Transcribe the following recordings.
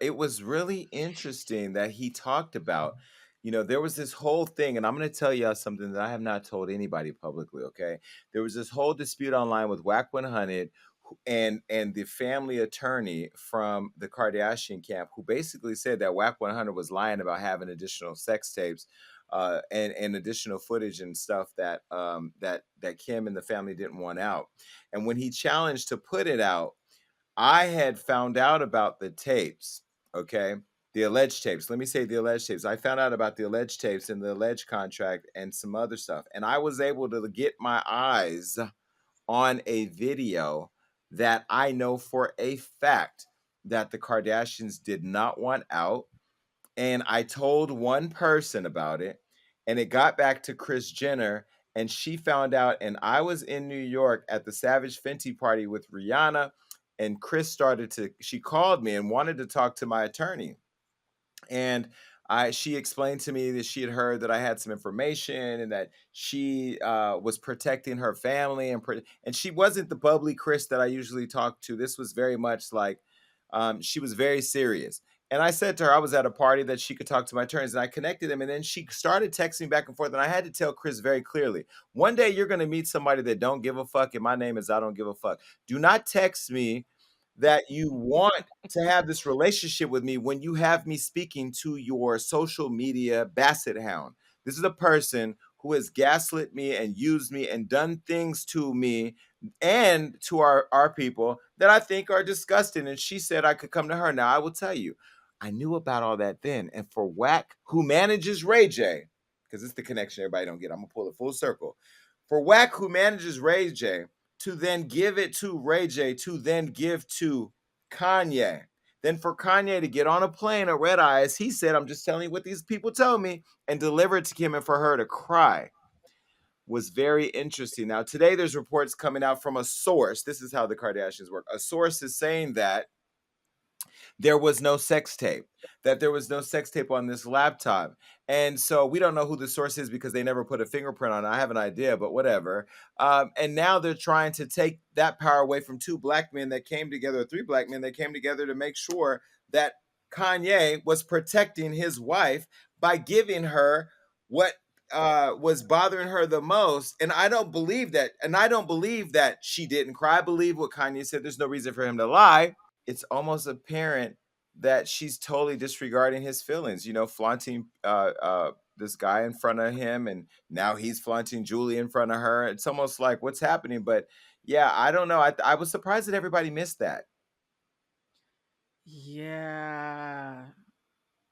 it was really interesting that he talked about, there was this whole thing, and I'm going to tell you something that I have not told anybody publicly. Okay, there was this whole dispute online with Whack 100 and the family attorney from the Kardashian camp, who basically said that Whack 100 was lying about having additional sex tapes. And additional footage and stuff that Kim and the family didn't want out. And when he challenged to put it out, I had found out about the tapes, okay? The alleged tapes. Let me say the alleged tapes. I found out about the alleged tapes and the alleged contract and some other stuff. And I was able to get my eyes on a video that I know for a fact that the Kardashians did not want out. And I told one person about it, and it got back to Kris Jenner, and she found out. And I was in New York at the Savage Fenty party with Rihanna, and she called me and wanted to talk to my attorney. And she explained to me that she had heard that I had some information and that she was protecting her family, and she wasn't the bubbly Chris that I usually talk to. This was very much like she was very serious. And I said to her I was at a party that she could talk to my attorneys, and I connected them. And then she started texting back and forth, and I had to tell Chris very clearly, one day you're going to meet somebody that don't give a fuck, and my name is I don't give a fuck. Do not text me that you want to have this relationship with me when you have me speaking to your social media basset hound. This is a person who has gaslit me and used me and done things to me and to our people that I think are disgusting. And she said I could come to her. Now, I will tell you, I knew about all that then. And for Wack, who manages Ray J, because it's the connection everybody don't get, I'm going to pull it full circle. For Wack, who manages Ray J, to then give it to Ray J, to then give to Kanye. Then for Kanye to get on a plane at Red Eyes, he said, I'm just telling you what these people told me, and deliver it to Kim, and for her to cry was very interesting. Now, today there's reports coming out from a source. This is how the Kardashians work. A source is saying that there was no sex tape, that there was no sex tape on this laptop. And so we don't know who the source is because they never put a fingerprint on it. I have an idea, but whatever. And now they're trying to take that power away from two black men that came together, three black men that came together to make sure that Kanye was protecting his wife by giving her what was bothering her the most. And I don't believe that. And I don't believe that she didn't cry. I believe what Kanye said. There's no reason for him to lie. It's almost apparent that she's totally disregarding his feelings, flaunting this guy in front of him, and now he's flaunting Julie in front of her. It's almost like what's happening. But yeah, I don't know. I was surprised that everybody missed that. Yeah.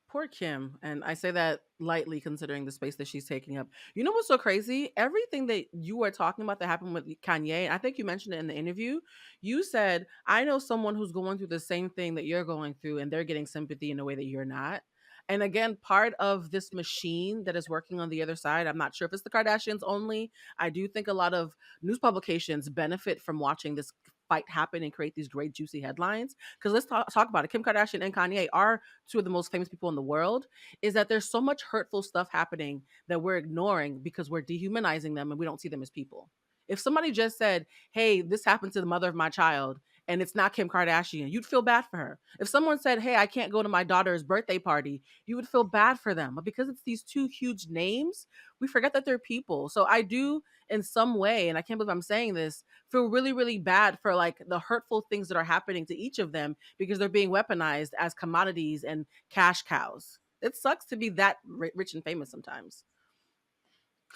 Poor Kim. And I say that lightly considering the space that she's taking up. You know what's so crazy? Everything that you were talking about that happened with Kanye, I think you mentioned it in the interview. You said, I know someone who's going through the same thing that you're going through, and they're getting sympathy in a way that you're not. And again, part of this machine that is working on the other side, I'm not sure if it's the Kardashians only. I do think a lot of news publications benefit from watching this fight happen and create these great juicy headlines. Because let's talk about it. Kim Kardashian and Kanye are two of the most famous people in the world. Is that there's so much hurtful stuff happening that we're ignoring because we're dehumanizing them and we don't see them as people. If somebody just said, hey, this happened to the mother of my child, and it's not Kim Kardashian, you'd feel bad for her. If someone said, hey, I can't go to my daughter's birthday party, you would feel bad for them. But because it's these two huge names, we forget that they're people. So I do, in some way, and I can't believe I'm saying this, feel really, really bad for like the hurtful things that are happening to each of them because they're being weaponized as commodities and cash cows. It sucks to be that rich and famous sometimes.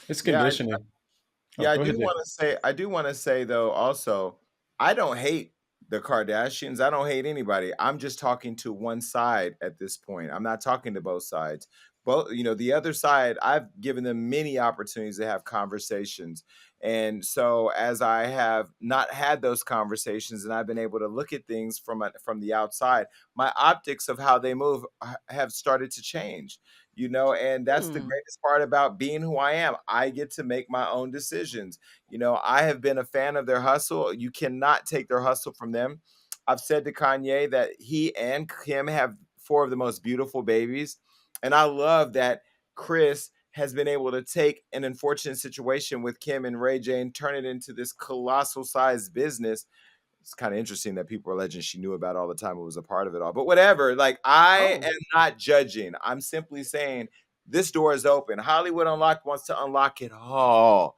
It's Yeah, conditioning. Oh, yeah, go ahead, Jay. I do want to say though also, I don't hate the Kardashians. I don't hate anybody. I'm just talking to one side at this point. I'm not talking to both sides. Both, the other side, I've given them many opportunities to have conversations. And so as I have not had those conversations and I've been able to look at things from the outside, my optics of how they move have started to change. And that's the Hmm. greatest part about being who I am. I get to make my own decisions. I have been a fan of their hustle. You cannot take their hustle from them. I've said to Kanye that he and Kim have four of the most beautiful babies. And I love that Chris has been able to take an unfortunate situation with Kim and Ray J and turn it into this colossal sized business. it's kind of interesting that people are alleging she knew about it all the time and was a part of it all. But whatever, like, I Oh. am not judging. I'm simply saying this door is open. Hollywood Unlocked wants to unlock it all.